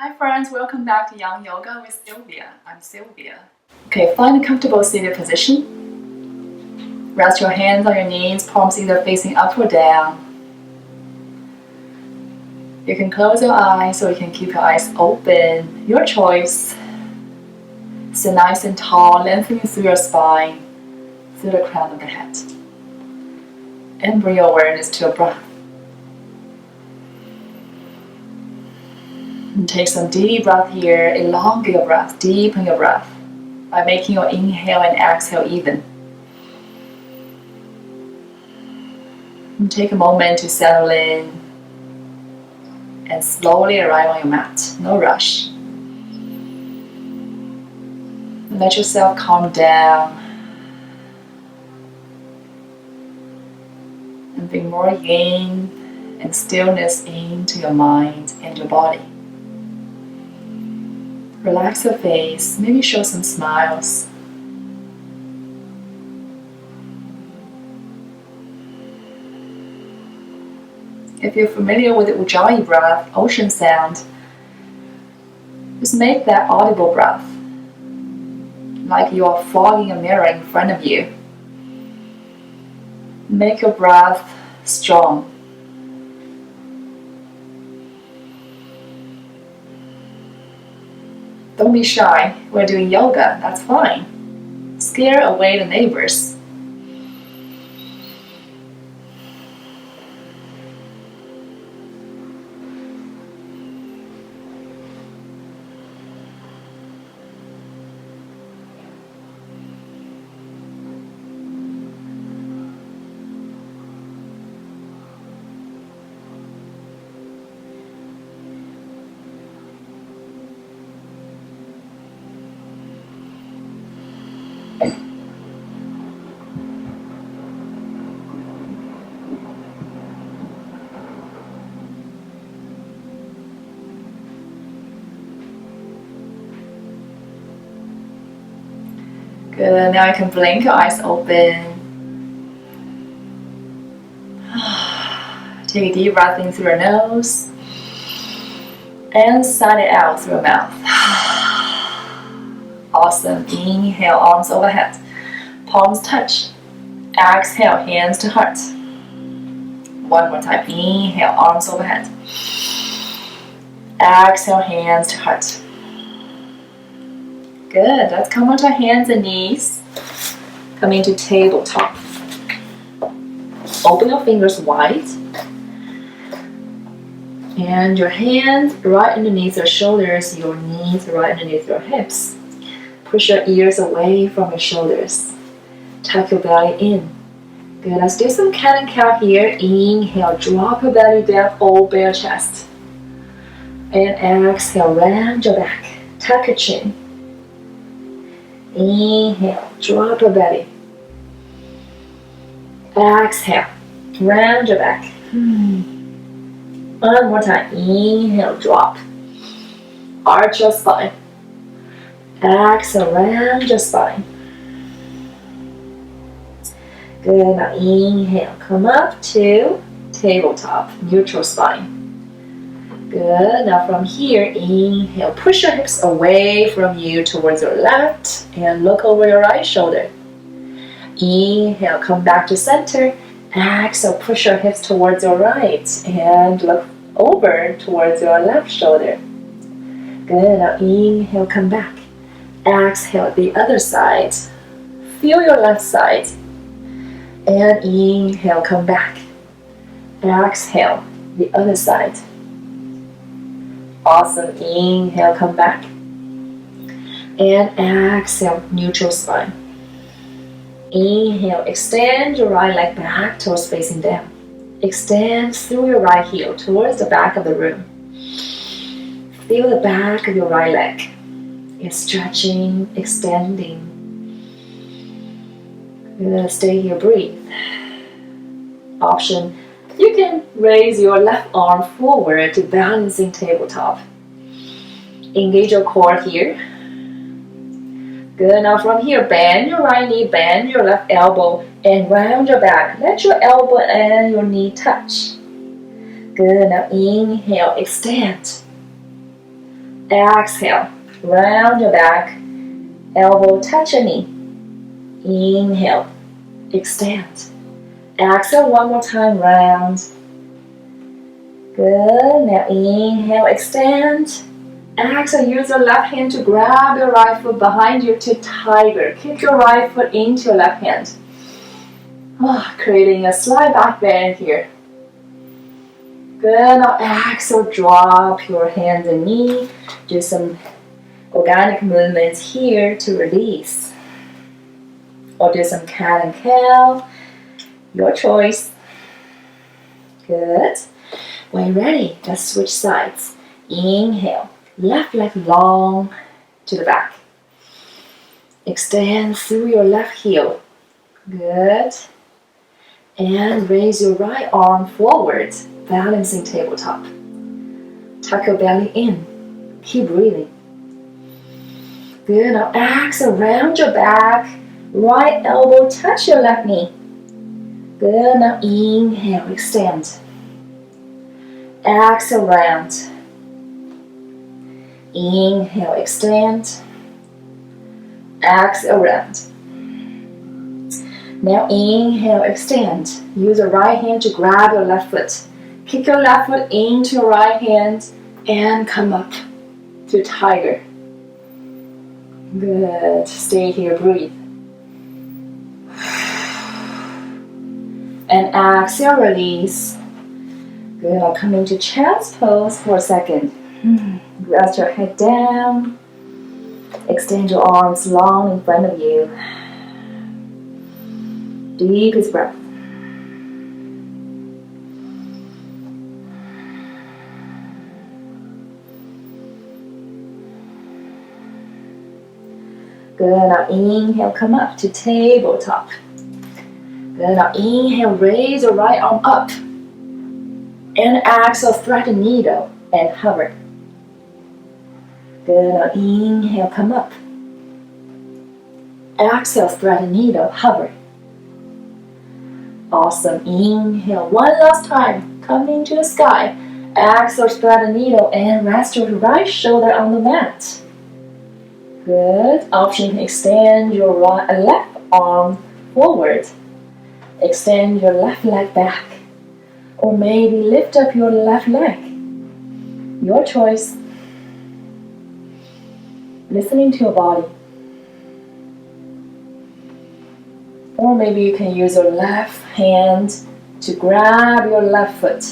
Hi friends, welcome back to Young Yoga with Sylvia. I'm Sylvia. Okay, find a comfortable seated position. Rest your hands on your knees, palms either facing up or down. You can close your eyes or you can keep your eyes open. Your choice. Sit nice and tall, lengthening through your spine, through the crown of the head. And bring your awareness to your breath. And take some deep breath here. Elongate your breath, deepen your breath by making your inhale and exhale even. And take a moment to settle in and slowly arrive on your mat. No rush. And let yourself calm down and bring more yin and stillness into your mind and your body. Relax your face, maybe show some smiles. If you're familiar with the Ujjayi breath, ocean sound, just make that audible breath, like you are fogging a mirror in front of you. Make your breath strong. Don't be shy, we're doing yoga, that's fine. Scare away the neighbors. Good, now you can blink your eyes open. Take a deep breath in through your nose and sigh it out through your mouth. Awesome. Inhale, arms overhead. Palms touch. Exhale, hands to heart. One more time. Inhale, arms overhead. Exhale, hands to heart. Good. Let's come onto our hands and knees. Come into tabletop. Open your fingers wide. And your hands right underneath your shoulders, your knees right underneath your hips. Push your ears away from your shoulders. Tuck your belly in. Good. Let's do some cat and cow here. Inhale, drop your belly down, open your chest. And exhale, round your back. Tuck your chin. Inhale, drop your belly. Exhale, round your back. One more time. Inhale, drop. Arch your spine. Exhale, round your spine. Good. Now inhale, come up to tabletop, neutral spine. Good. Now from here, inhale, push your hips away from you towards your left and look over your right shoulder. Inhale, come back to center. Exhale, push your hips towards your right and look over towards your left shoulder. Good. Now inhale, come back. Exhale, the other side. Feel your left side. And inhale, come back. Exhale, the other side. Awesome. Inhale, come back. And exhale, neutral spine. Inhale, extend your right leg back towards facing down. Extend through your right heel towards the back of the room. Feel the back of your right leg. It's stretching, extending. You're gonna stay here, breathe. Option, you can raise your left arm forward to balancing tabletop. Engage your core here. Good. Now from here, bend your right knee, bend your left elbow, and round your back. Let your elbow and your knee touch. Good. Now inhale, extend. Exhale, round your back, elbow touch your knee. Inhale, extend. Exhale, one more time, round. Good, now inhale, extend. Exhale, use your left hand to grab your right foot behind you to tiger. Kick your right foot into your left hand. Creating a slight back bend here. Good, now exhale, drop your hands and knee. Do some organic movements here to release. Or do some cat and cow. Your choice. Good. When you're ready, let's switch sides. Inhale, left leg long to the back. Extend through your left heel. Good. And raise your right arm forward, balancing tabletop. Tuck your belly in. Keep breathing. Good. Now exhale, round your back. Right elbow touch your left knee. Good. Now inhale, extend. Exhale, round. Inhale, extend. Exhale, round. Now inhale, extend. Use your right hand to grab your left foot. Kick your left foot into your right hand and come up to tiger. Good. Stay here, breathe. And exhale, release. Good. Now come into child's pose for a second. Rest your head down. Extend your arms long in front of you. Deepest breath. Good. Now inhale, come up to tabletop. Good. Now inhale, raise your right arm up. And exhale, thread the needle and hover. Good. Now inhale, come up. Exhale, thread the needle, hover. Awesome. Inhale, one last time. Come into the sky. Exhale, thread the needle and rest your right shoulder on the mat. Good. Option, you can extend your left arm forward. Extend your left leg back. Or maybe lift up your left leg. Your choice. Listening to your body. Or maybe you can use your left hand to grab your left foot.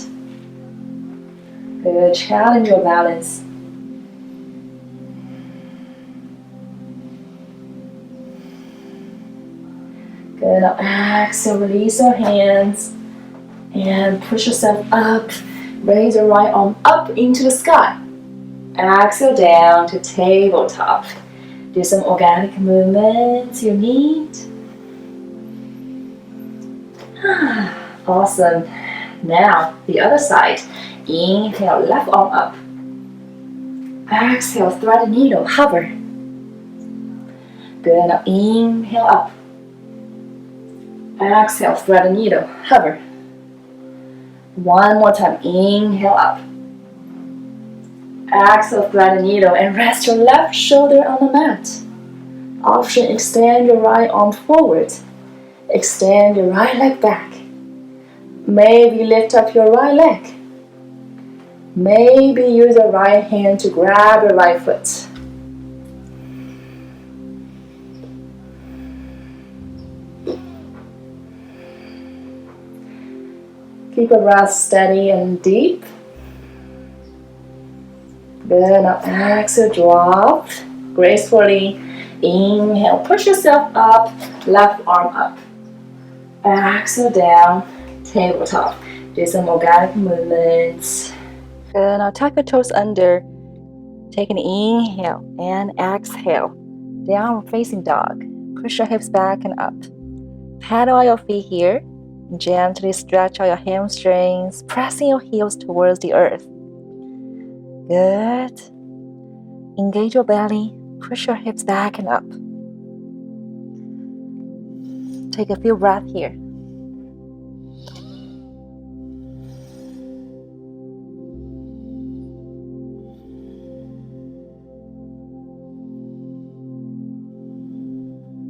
Good. Challenge your balance. Good. Now exhale, release your hands and push yourself up. Raise your right arm up into the sky. Exhale down to tabletop. Do some organic movements you need. Awesome. Now the other side. Inhale, left arm up. Exhale, thread the needle, hover. Good. Now inhale up. Exhale, thread the needle, hover. One more time. Inhale up. Exhale, thread the needle and rest your left shoulder on the mat. Option, extend your right arm forward. Extend your right leg back. Maybe lift up your right leg. Maybe use your right hand to grab your right foot. Keep your breath steady and deep. Good. Now exhale, drop gracefully. Inhale, push yourself up, left arm up. Exhale down, tabletop. Do some organic movements. Good. Now tuck your toes under. Take an inhale and exhale. Down facing dog. Push your hips back and up. Paddle out your feet here. Gently stretch out your hamstrings, pressing your heels towards the earth. Good. Engage your belly. Push your hips back and up. Take a few breaths here.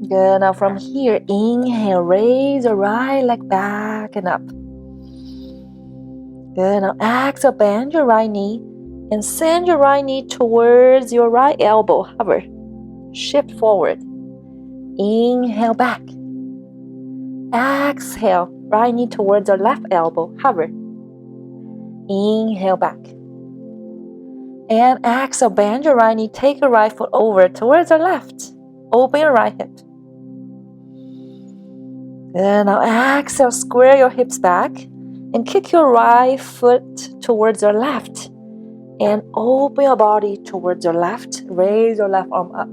Good. Now from here, inhale, raise your right leg back and up. Good. Now exhale, bend your right knee and send your right knee towards your right elbow. Hover. Shift forward. Inhale back. Exhale, right knee towards your left elbow. Hover. Inhale back. And exhale, bend your right knee. Take your right foot over towards your left. Open your right hip. And now exhale, square your hips back and kick your right foot towards your left. And open your body towards your left. Raise your left arm up.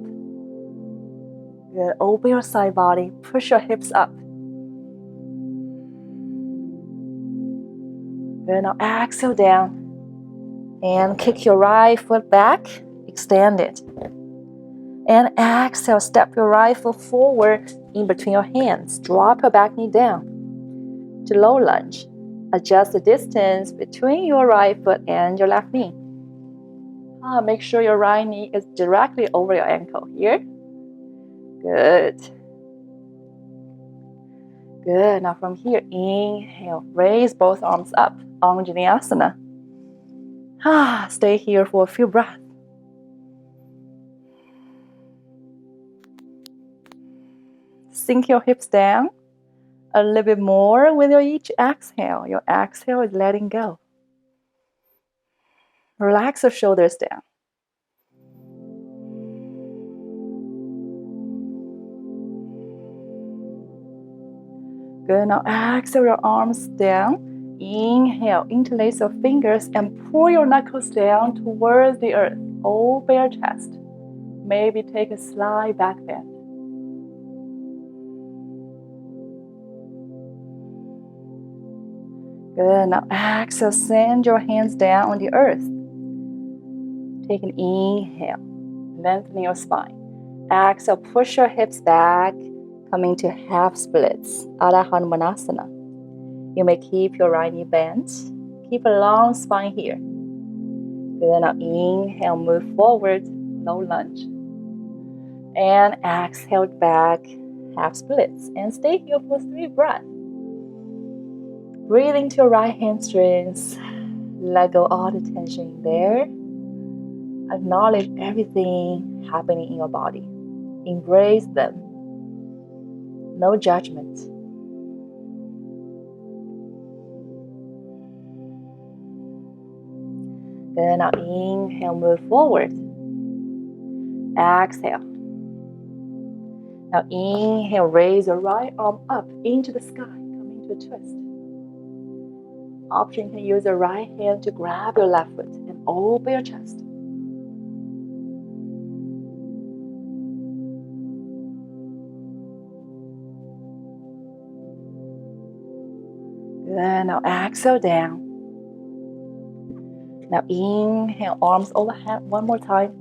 Good. Open your side body. Push your hips up. Good. Now exhale down. And kick your right foot back. Extend it. And exhale, step your right foot forward in between your hands. Drop your back knee down to low lunge. Adjust the distance between your right foot and your left knee. Make sure your right knee is directly over your ankle here. Good. Good. Now from here, inhale. Raise both arms up on Vinyasa. Stay here for a few breaths. Sink your hips down a little bit more with your each exhale. Your exhale is letting go. Relax your shoulders down. Good. Now exhale your arms down. Inhale, interlace your fingers and pull your knuckles down towards the earth. Open your chest. Maybe take a slight back bend. Good. Now exhale, send your hands down on the earth. Take an inhale, lengthening your spine. Exhale, push your hips back, coming to half splits, Adho Hanumanasana. You may keep your right knee bent. Keep a long spine here. Good. Now inhale, move forward, low lunge. And exhale back, half splits. And stay here for 3 breaths. Breathe into your right hamstrings. Let go all the tension in there. Acknowledge everything happening in your body. Embrace them. No judgment. Good. Now inhale, move forward. Exhale. Now inhale, raise your right arm up into the sky, coming to a twist. Option, you can use your right hand to grab your left foot and open your chest. Good. Now exhale down. Now inhale, arms overhead one more time.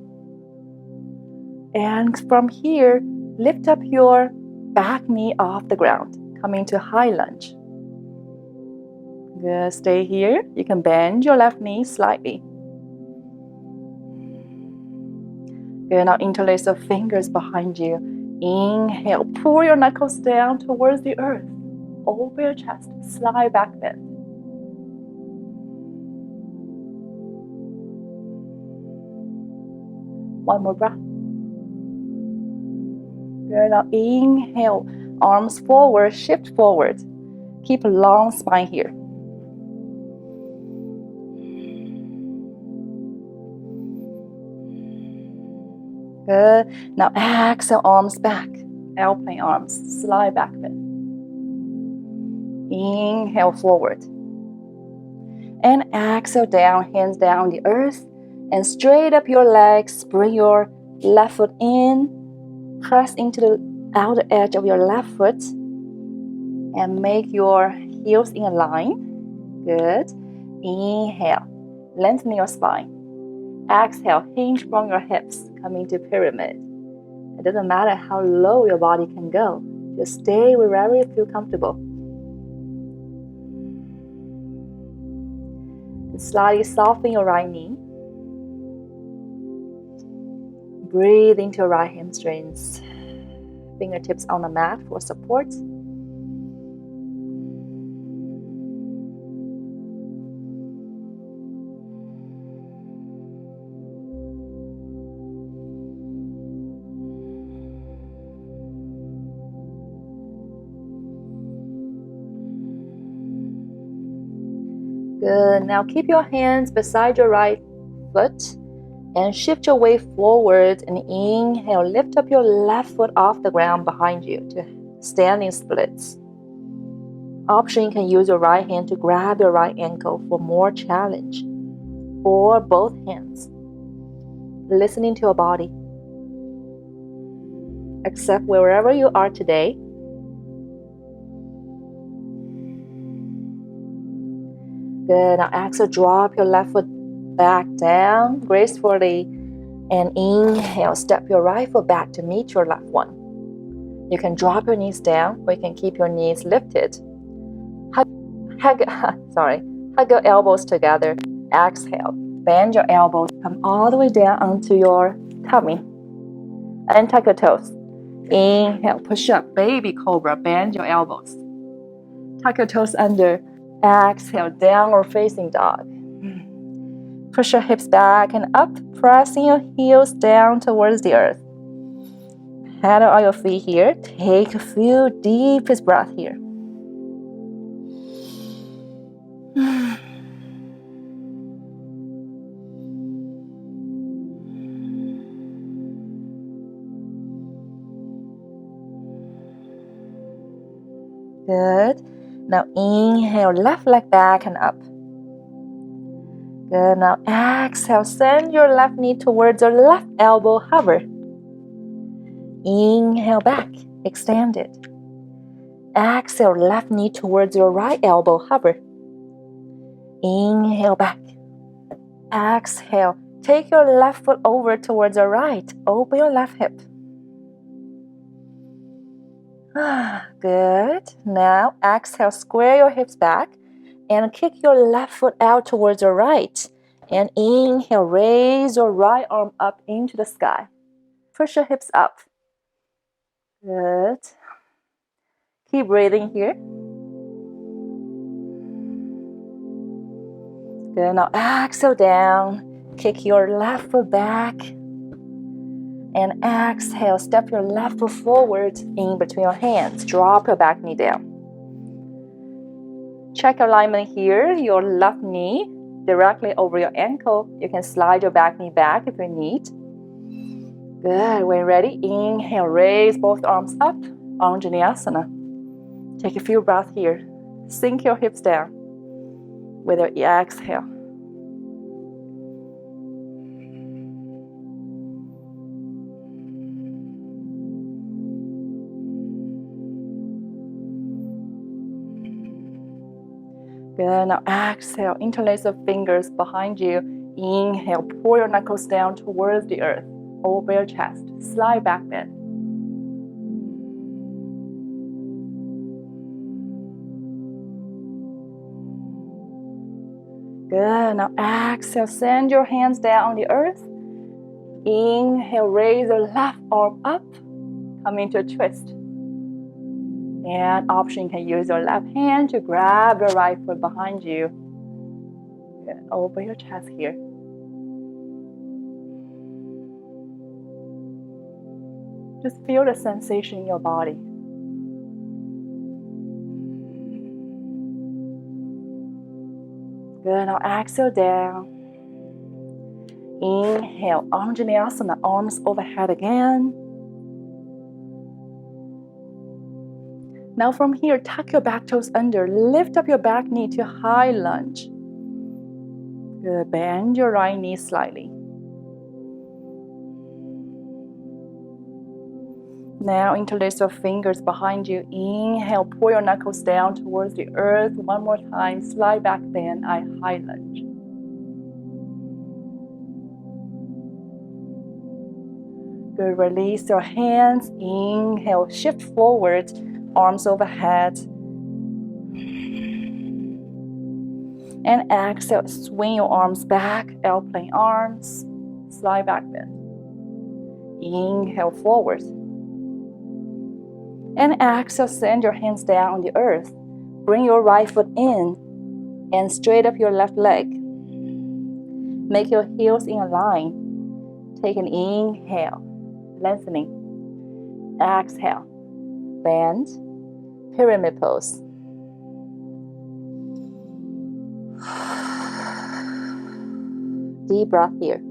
And from here, lift up your back knee off the ground, coming to high lunge. Good. Stay here. You can bend your left knee slightly. Good. Now interlace your fingers behind you. Inhale, pull your knuckles down towards the earth. Open your chest, slight back bend. One more breath. Good. Now inhale, arms forward, shift forward. Keep a long spine here. Good. Now exhale, arms back. Alpine arms, slight back bend. Inhale forward. And exhale down, hands down on the earth. And straight up your legs. Bring your left foot in. Press into the outer edge of your left foot. And make your heels in a line. Good. Inhale. Lengthen your spine. Exhale. Hinge from your hips. Coming to pyramid. It doesn't matter how low your body can go. Just stay wherever you feel comfortable. And slightly soften your right knee. Breathe into your right hamstrings. Fingertips on the mat for support. Good. Now keep your hands beside your right foot and shift your weight forward and inhale. Lift up your left foot off the ground behind you to standing splits. Option, you can use your right hand to grab your right ankle for more challenge, or both hands. Listening to your body. Accept wherever you are today. Good. Now exhale, drop your left foot back down gracefully and inhale. Step your right foot back to meet your left one. You can drop your knees down or you can keep your knees lifted. Hug your elbows together. Exhale. Bend your elbows. Come all the way down onto your tummy. And tuck your toes. Inhale. Push up. Baby cobra. Bend your elbows. Tuck your toes under. Exhale. Downward facing dog. Push your hips back and up. Pressing your heels down towards the earth. Paddle on your feet here. Take a few deepest breaths here. Good. Now inhale, left leg back and up. Good. Now exhale, send your left knee towards your left elbow, hover. Inhale back, extend it. Exhale, left knee towards your right elbow, hover. Inhale back. Exhale, take your left foot over towards your right. Open your left hip. Good. Now exhale, square your hips back and kick your left foot out towards your right. And inhale, raise your right arm up into the sky. Push your hips up. Good. Keep breathing here. Good. Now exhale down. Kick your left foot back. And exhale, step your left foot forward in between your hands. Drop your back knee down. Check alignment here. Your left knee directly over your ankle. You can slide your back knee back if you need. Good. When ready, inhale, raise both arms up on Vinyasa. Take a few breaths here. Sink your hips down with your exhale. Good. Now exhale, interlace your fingers behind you. Inhale, pull your knuckles down towards the earth. Open your chest. Slide back bend. Good. Now exhale, send your hands down on the earth. Inhale, raise your left arm up. Come into a twist. And option, you can use your left hand to grab your right foot behind you. Good. Open your chest here. Just feel the sensation in your body. Good. Now exhale down. Inhale, Vinyasa, arms overhead again. Now from here, tuck your back toes under. Lift up your back knee to high lunge. Good. Bend your right knee slightly. Now interlace your fingers behind you. Inhale, pull your knuckles down towards the earth. One more time, slide back bend, high lunge. Good. Release your hands. Inhale, shift forward. Arms overhead. And exhale, swing your arms back, airplane arms, slide back bend. Inhale forward. And exhale, send your hands down on the earth. Bring your right foot in and straight up your left leg. Make your heels in a line. Take an inhale, lengthening. Exhale, bend, pyramid pose. Deep breath here.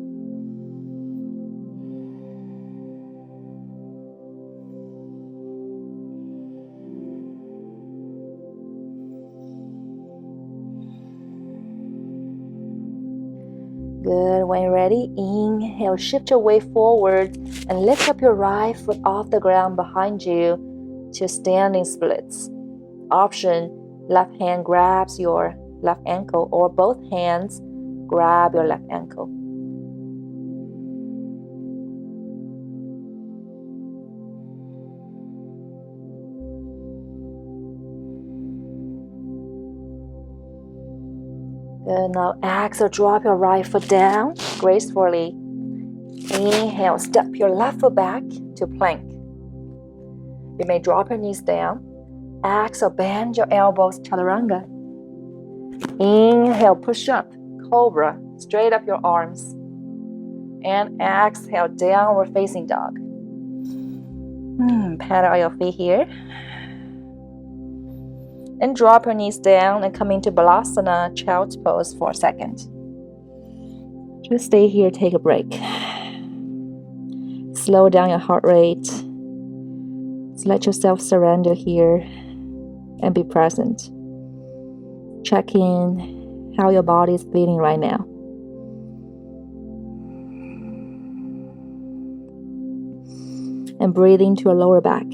Good. When you're ready, inhale, shift your weight forward and lift up your right foot off the ground behind you to standing splits. Option, left hand grabs your left ankle or both hands grab your left ankle. Good. Now exhale, drop your right foot down gracefully. Inhale, step your left foot back to plank. You may drop your knees down. Exhale, bend your elbows, chaturanga. Inhale, push up, cobra, straight up your arms. And exhale, downward facing dog. Paddle your feet here. And drop your knees down and come into Balasana, child's pose for a second. Just stay here, take a break. Slow down your heart rate. Just let yourself surrender here and be present. Check in how your body is feeling right now. And breathe into your lower back.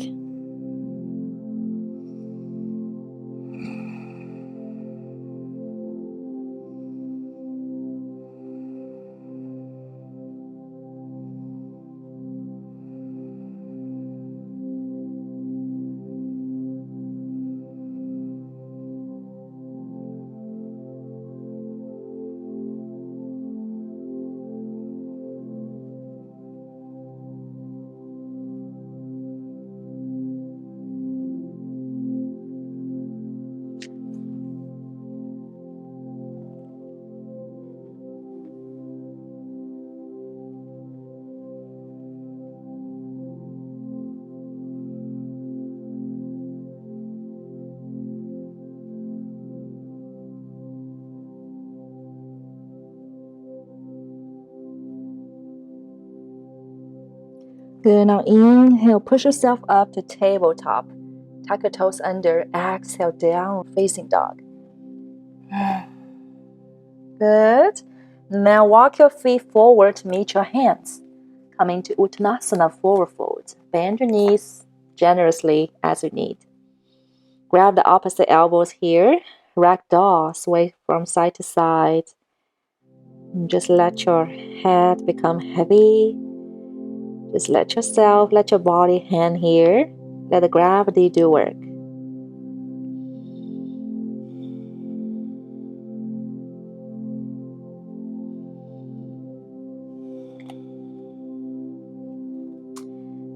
Good. Now inhale, push yourself up to tabletop. Tuck your toes under. Exhale, down facing dog. Good. Now walk your feet forward to meet your hands. Come into Uttanasana, forward fold. Bend your knees generously as you need. Grab the opposite elbows here. Ragdoll, sway from side to side. And just let your head become heavy. Just let your body hang here. Let the gravity do work.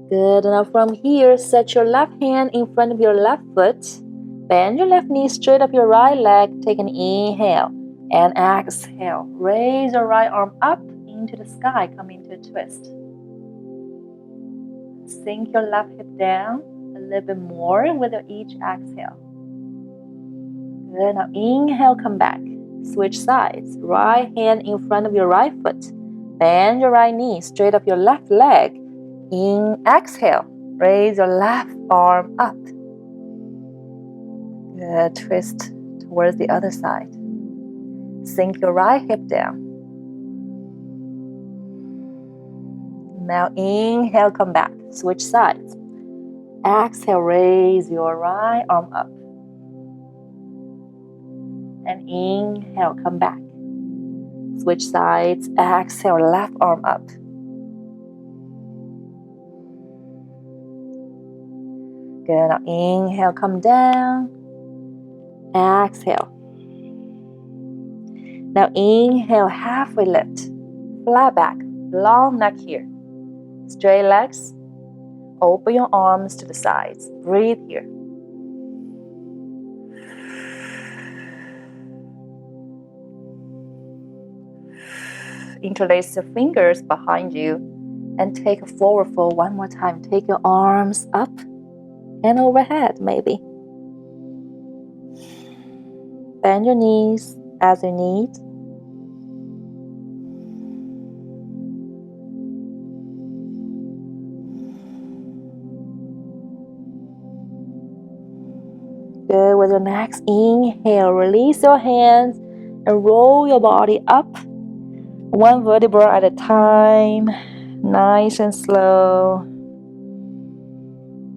Good. Now from here, set your left hand in front of your left foot. Bend your left knee straight up your right leg. Take an inhale and exhale. Raise your right arm up into the sky. Come into a twist. Sink your left hip down a little bit more with each exhale. Good. Now inhale, come back. Switch sides. Right hand in front of your right foot. Bend your right knee straight up your left leg. Exhale. Raise your left arm up. Good. Twist towards the other side. Sink your right hip down. Now inhale, come back. Switch sides. Exhale, raise your right arm up. And inhale, come back. Switch sides. Exhale, left arm up. Good. Now inhale, come down. Exhale. Now inhale, halfway lift. Flat back. Long neck here. Straight legs. Open your arms to the sides. Breathe here. Interlace your fingers behind you and take a forward fold one more time. Take your arms up and overhead, maybe. Bend your knees as you need. Good. With your next inhale, release your hands and roll your body up one vertebra at a time. Nice and slow.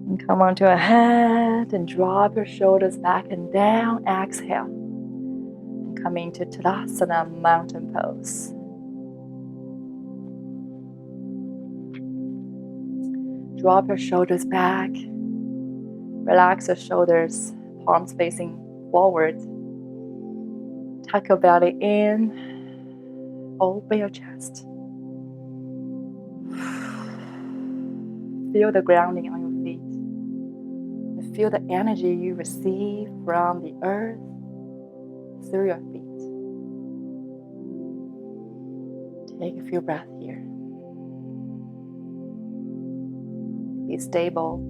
And come onto a head and drop your shoulders back and down. Exhale. And come into Tadasana, mountain pose. Drop your shoulders back. Relax your shoulders, palms facing forward. Tuck your belly in. Open your chest. Feel the grounding on your feet. And feel the energy you receive from the earth through your feet. Take a few breaths here. Be stable,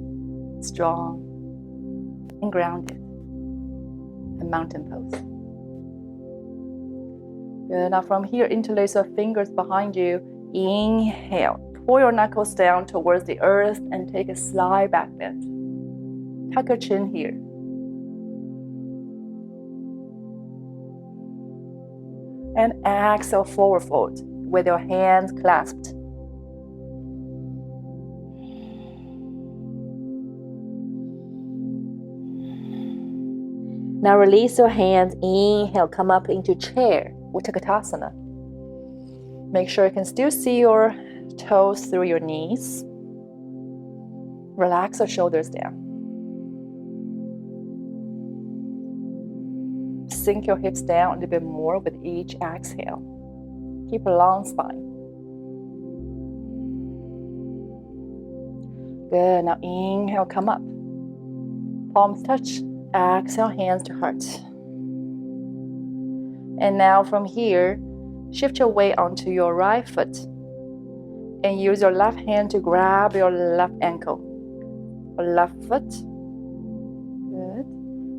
strong, and grounded. And mountain pose. Good. Now from here, interlace your fingers behind you. Inhale. Pull your knuckles down towards the earth and take a slight back bend. Tuck your chin here. And exhale, forward fold with your hands clasped. Now release your hands. Inhale, come up into chair, Utkatasana. Make sure you can still see your toes through your knees. Relax your shoulders down. Sink your hips down a little bit more with each exhale. Keep a long spine. Good. Now inhale, come up. Palms touch. Exhale, hands to heart. And now from here, shift your weight onto your right foot and use your left hand to grab your left ankle or left foot. Good.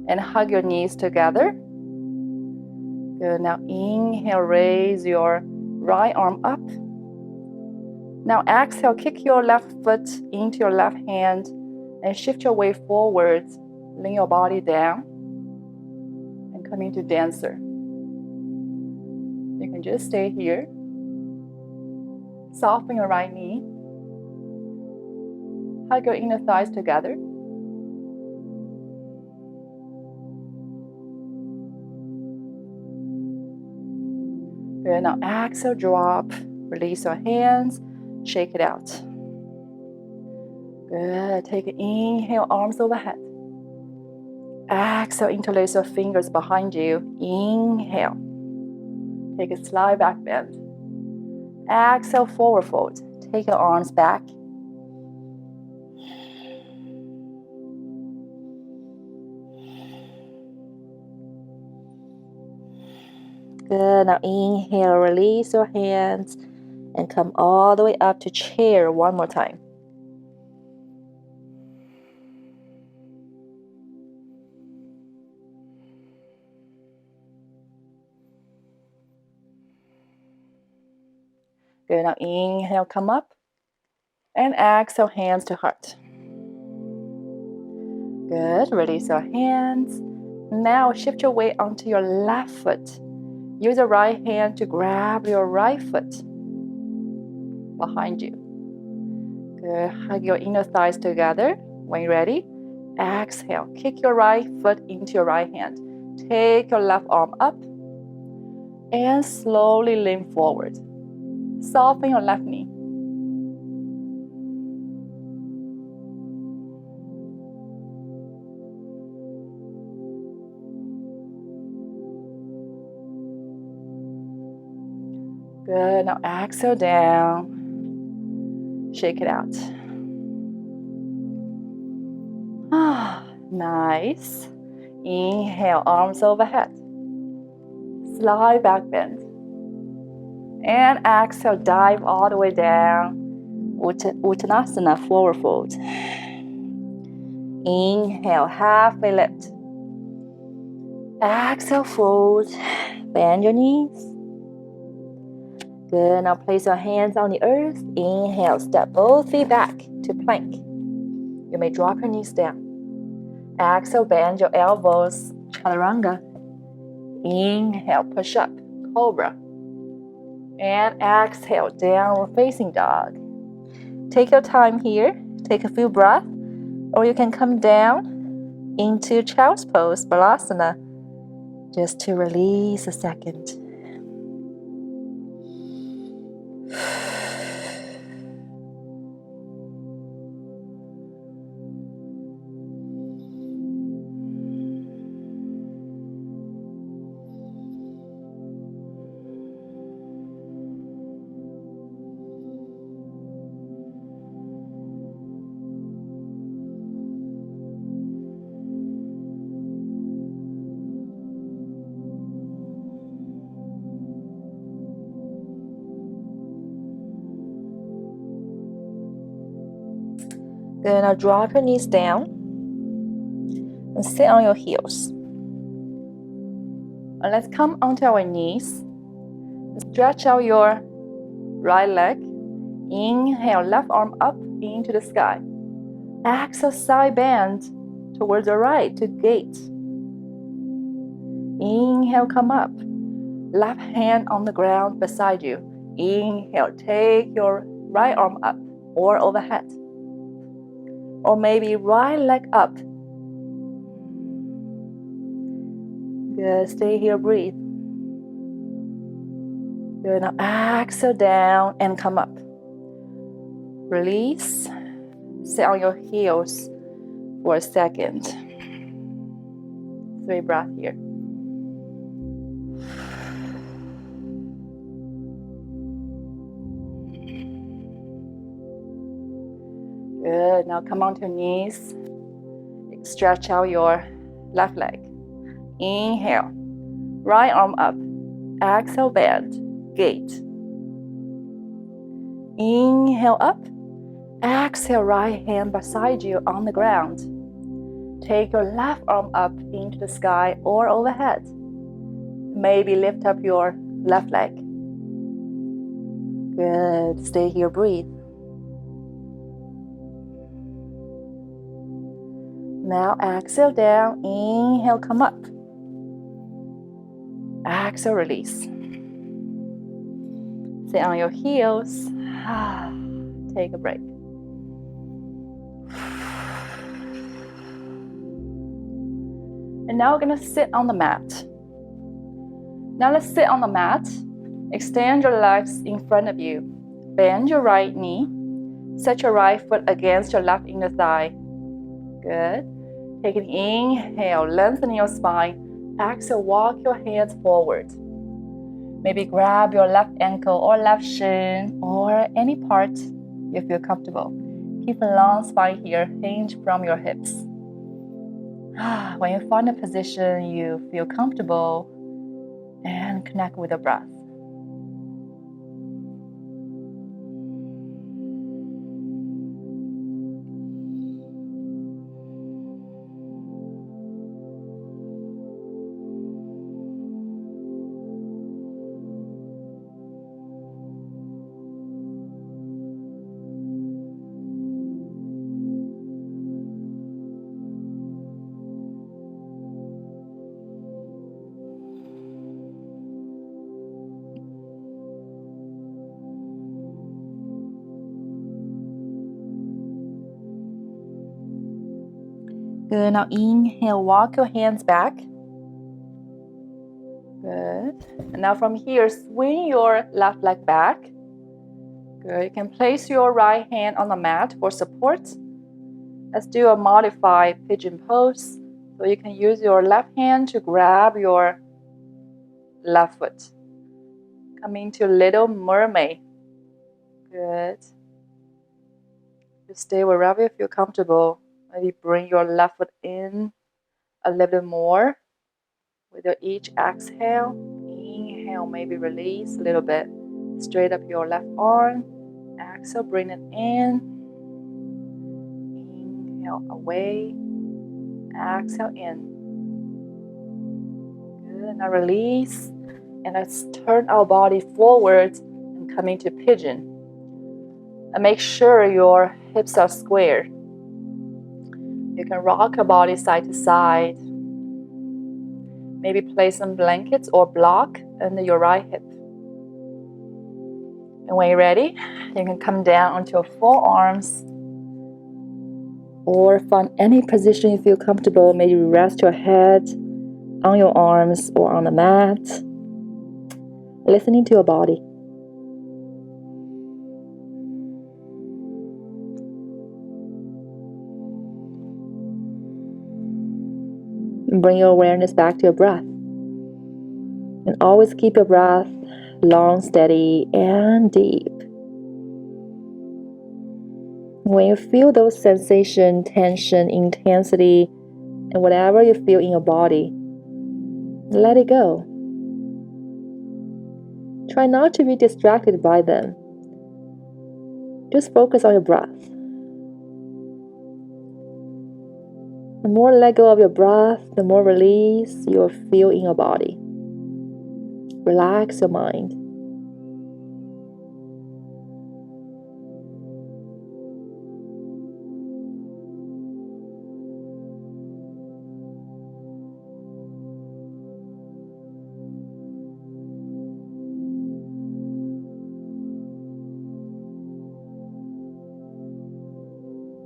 And hug your knees together. Good. Now inhale, raise your right arm up. Now exhale, kick your left foot into your left hand and shift your weight forwards. Lean your body down and come into dancer. You can just stay here. Soften your right knee. Hug your inner thighs together. Good. Now exhale, drop. Release your hands. Shake it out. Good. Take an inhale, arms overhead. Exhale, interlace your fingers behind you. Inhale. Take a slight back bend. Exhale, forward fold. Take your arms back. Good. Now inhale, release your hands and come all the way up to chair one more time. Good. Now inhale, come up. And exhale, hands to heart. Good. Release your hands. Now shift your weight onto your left foot. Use your right hand to grab your right foot behind you. Good. Hug your inner thighs together. When you're ready, exhale. Kick your right foot into your right hand. Take your left arm up and slowly lean forward. Soften your left knee. Good. Now exhale down. Shake it out. Nice. Inhale, arms overhead. Slide back bend. And exhale, dive all the way down. Uttanasana, forward fold. Inhale, halfway lift. Exhale, fold. Bend your knees. Good. Now place your hands on the earth. Inhale, step both feet back to plank. You may drop your knees down. Exhale, bend your elbows. Chaturanga. Inhale, push up, cobra. And exhale, downward facing dog. Take your time here. Take a few breaths. Or you can come down into child's pose, Balasana, just to release a second. Good. Now drop your knees down and sit on your heels. And let's come onto our knees. Stretch out your right leg. Inhale, left arm up into the sky. Exhale, side bend towards the right to gate. Inhale, come up. Left hand on the ground beside you. Inhale, take your right arm up or overhead. Or maybe right leg up. Good, stay here, breathe. Good, now exhale down and come up. Release, sit on your heels for a second. 3 breaths here. Good, now come onto your knees. Stretch out your left leg. Inhale, right arm up. Exhale, bend, gate. Inhale up. Exhale, right hand beside you on the ground. Take your left arm up into the sky or overhead. Maybe lift up your left leg. Good, stay here, breathe. Now exhale down, inhale, come up. Exhale, release. Sit on your heels. Take a break. And now we're gonna sit on the mat. Now let's sit on the mat. Extend your legs in front of you. Bend your right knee. Set your right foot against your left inner thigh. Good. Take an inhale, lengthen your spine. Exhale, walk your hands forward. Maybe grab your left ankle or left shin or any part you feel comfortable. Keep a long spine here, hinge from your hips. When you find a position you feel comfortable, and connect with the breath. Good, now inhale, walk your hands back. Good. And now from here, swing your left leg back. Good, you can place your right hand on the mat for support. Let's do a modified pigeon pose. So you can use your left hand to grab your left foot. Come into Little Mermaid. Good. Just stay wherever you feel comfortable. Maybe bring your left foot in a little bit more with your each exhale. Inhale, maybe release a little bit. Straight up your left arm. Exhale, bring it in. Inhale, away. Exhale, in. Good. Now release. And let's turn our body forward and come into pigeon. And make sure your hips are square. You can rock your body side to side. Maybe place some blankets or block under your right hip. And when you're ready, you can come down onto your forearms or find any position you feel comfortable. Maybe rest your head on your arms or on the mat. Listening to your body. Bring your awareness back to your breath. And always keep your breath long, steady, and deep. When you feel those sensation, tension, intensity, and whatever you feel in your body, let it go. Try not to be distracted by them. Just focus on your breath. The more let go of your breath, the more release you'll feel in your body. Relax your mind.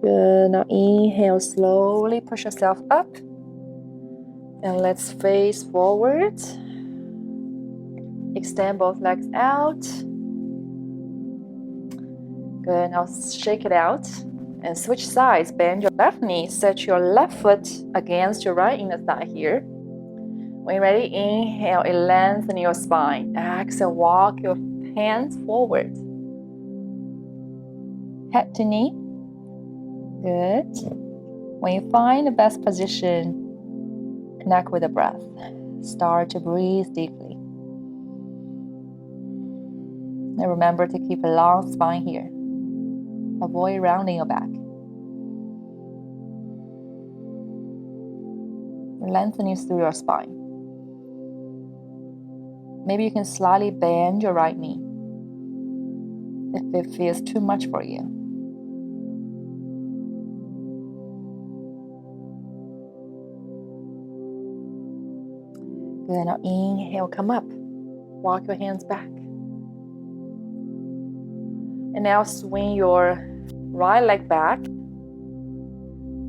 Good. Now inhale, slowly push yourself up. And let's face forward. Extend both legs out. Good. Now shake it out. And switch sides. Bend your left knee. Set your left foot against your right inner thigh here. When you're ready, inhale, lengthen your spine. Exhale, walk your hands forward. Head to knee. Good. When you find the best position, connect with the breath. Start to breathe deeply. And remember to keep a long spine here. Avoid rounding your back. Lengthening through your spine. Maybe you can slightly bend your right knee if it feels too much for you. Good. Now inhale, come up. Walk your hands back. And now swing your right leg back.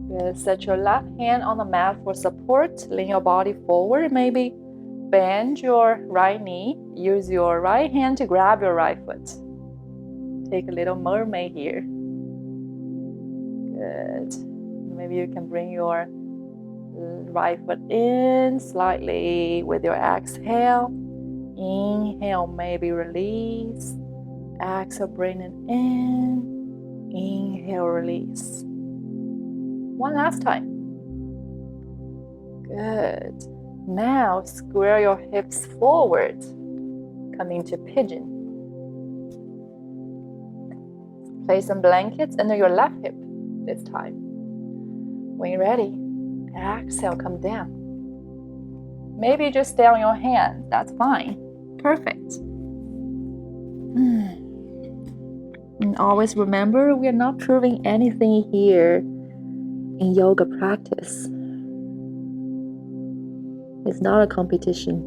Good. Set your left hand on the mat for support. Lean your body forward. Maybe bend your right knee. Use your right hand to grab your right foot. Take a little mermaid here. Good. Maybe you can bring your right foot in slightly with your exhale. Inhale, maybe release. Exhale, bring it in. Inhale, release. One last time. Good. Now square your hips forward. Come into pigeon. Place some blankets under your left hip this time. When you're ready, exhale, come down. Maybe just stay on your hands. That's fine. Perfect. And always remember, we are not proving anything here in yoga practice. It's not a competition.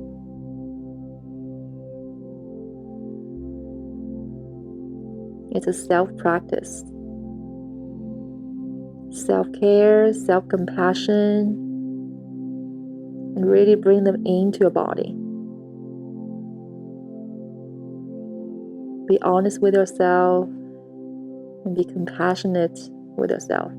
It's a self-practice. Self-care, self-compassion, and really bring them into your body. Be honest with yourself and be compassionate with yourself.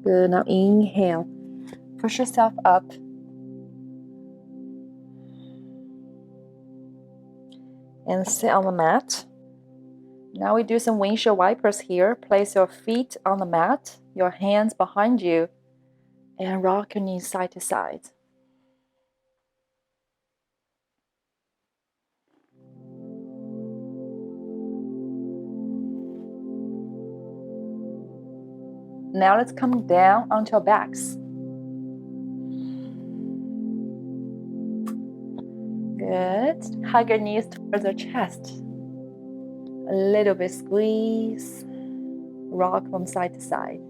Good. Now inhale. Push yourself up. And sit on the mat. Now we do some windshield wipers here. Place your feet on the mat, your hands behind you, and rock your knees side to side. Now let's come down onto our backs. Good. Hug your knees towards your chest. A little bit squeeze. Rock from side to side.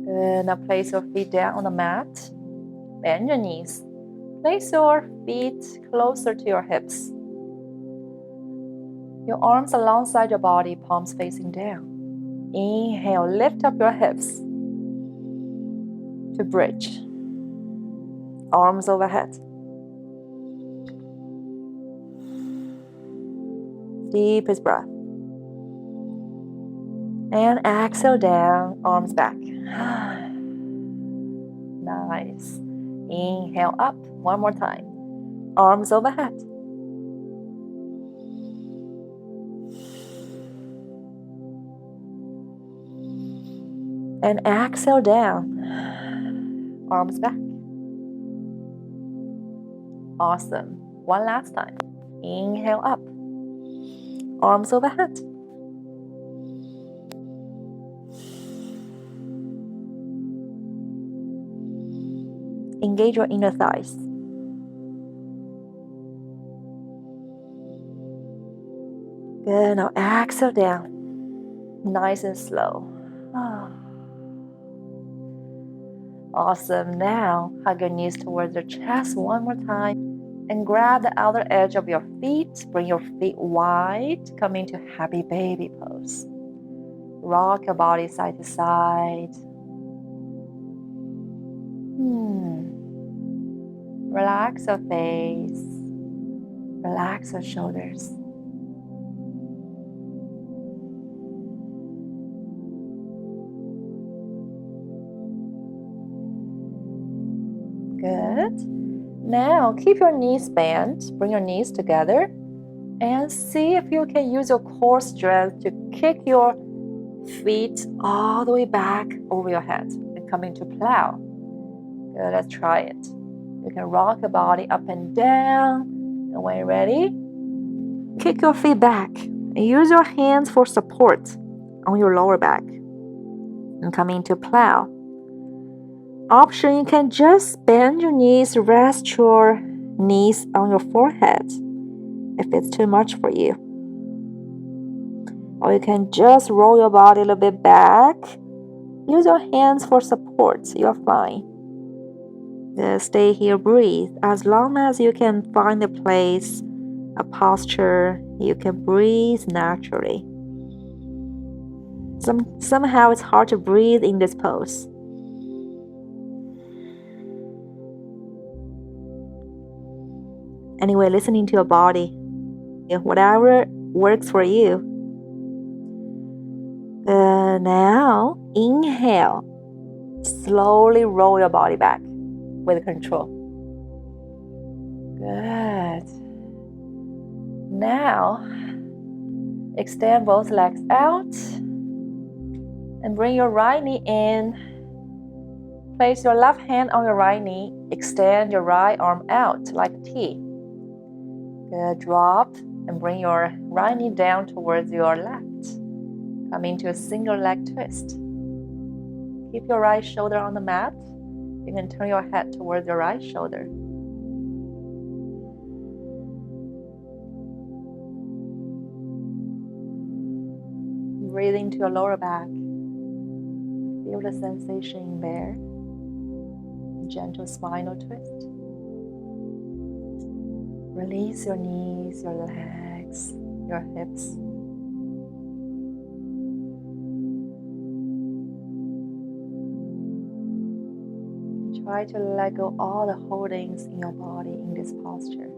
Good. Now place your feet down on the mat. Bend your knees. Place your feet closer to your hips. Your arms alongside your body, palms facing down. Inhale, lift up your hips to bridge. Arms overhead. Deepest breath. And exhale down, arms back. Nice. Inhale up, one more time. Arms overhead. And exhale down, arms back. Awesome. One last time. Inhale up, arms overhead. Engage your inner thighs. Good. Now exhale down. Nice and slow. Awesome. Now hug your knees towards your chest one more time. And grab the outer edge of your feet. Bring your feet wide. Come into happy baby pose. Rock your body side to side. Relax your face. Relax your shoulders. Good. Now keep your knees bent. Bring your knees together. And see if you can use your core strength to kick your feet all the way back over your head and come into plow. Good, let's try it. You can rock your body up and down. And when you're ready, kick your feet back and use your hands for support on your lower back. And come into plow. Option, you can just bend your knees, rest your knees on your forehead if it's too much for you. Or you can just roll your body a little bit back. Use your hands for support. You're fine. Just stay here, breathe. As long as you can find a place, a posture, you can breathe naturally. Somehow it's hard to breathe in this pose. Anyway, listening to your body. Whatever works for you. Now, inhale. Slowly roll your body back with control. Good. Now, extend both legs out and bring your right knee in. Place your left hand on your right knee. Extend your right arm out like a T. Good. Drop and bring your right knee down towards your left. Come into a single leg twist. Keep your right shoulder on the mat. You can turn your head towards your right shoulder. Breathe into your lower back. Feel the sensation in there. Gentle spinal twist. Release your knees, your legs, your hips. Try to let go all the holdings in your body in this posture.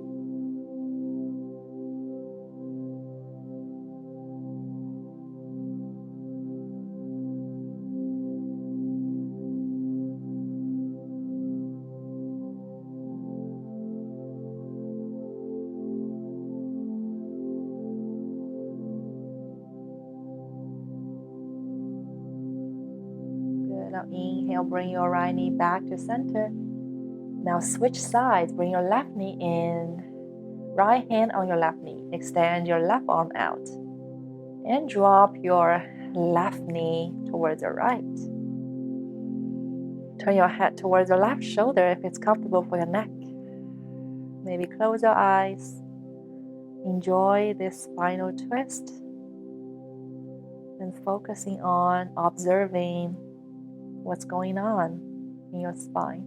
Now inhale, bring your right knee back to center. Now switch sides, bring your left knee in. Right hand on your left knee. Extend your left arm out. And drop your left knee towards your right. Turn your head towards your left shoulder if it's comfortable for your neck. Maybe close your eyes. Enjoy this spinal twist and focusing on observing what's going on in your spine.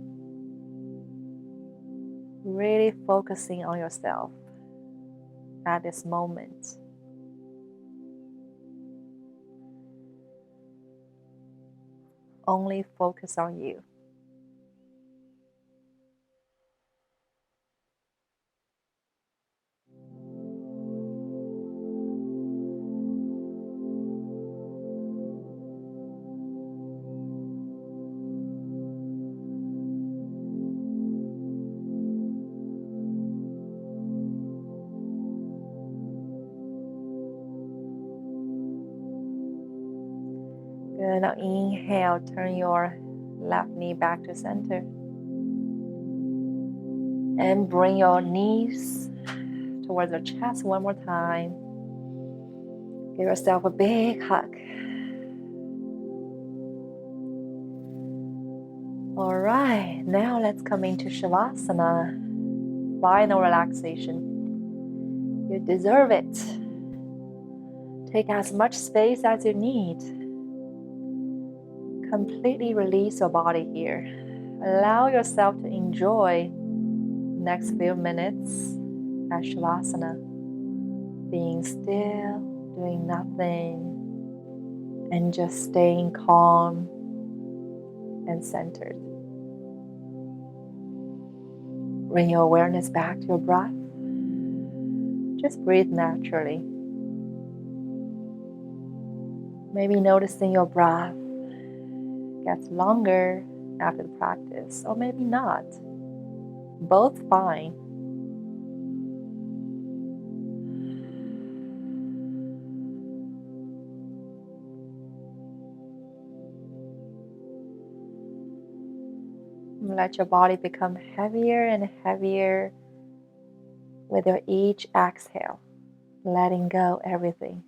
Really focusing on yourself at this moment. Only focus on you. Good. Now inhale, turn your left knee back to center. And bring your knees towards your chest one more time. Give yourself a big hug. All right, now let's come into Savasana. Final relaxation. You deserve it. Take as much space as you need. Completely release your body here. Allow yourself to enjoy the next few minutes at Savasana. Being still, doing nothing, and just staying calm and centered. Bring your awareness back to your breath. Just breathe naturally. Maybe noticing your breath gets longer after the practice, or maybe not. Both fine. Let your body become heavier and heavier with your each exhale, letting go everything.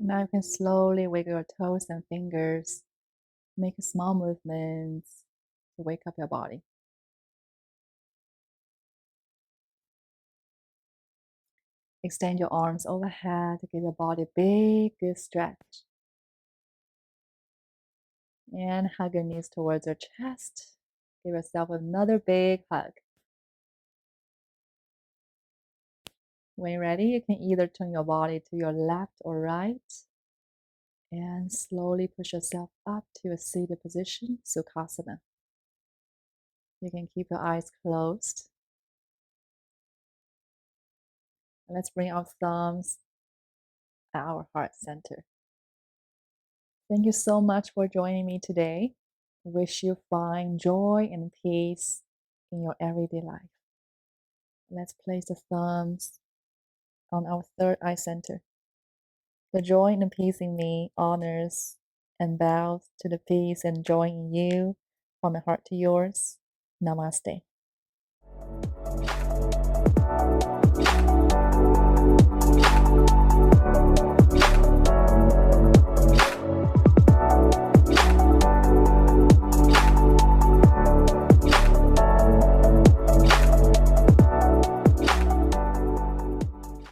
Now you can slowly wiggle your toes and fingers. Make small movements to wake up your body. Extend your arms overhead to give your body a big, good stretch. And hug your knees towards your chest. Give yourself another big hug. When you're ready, you can either turn your body to your left or right. And slowly push yourself up to a seated position, Sukhasana. You can keep your eyes closed. And let's bring our thumbs at our heart center. Thank you so much for joining me today. Wish you find joy and peace in your everyday life. Let's place the thumbs on our third eye center. The joy and peace in me honors and bows to the peace and joy in you from my heart to yours. Namaste.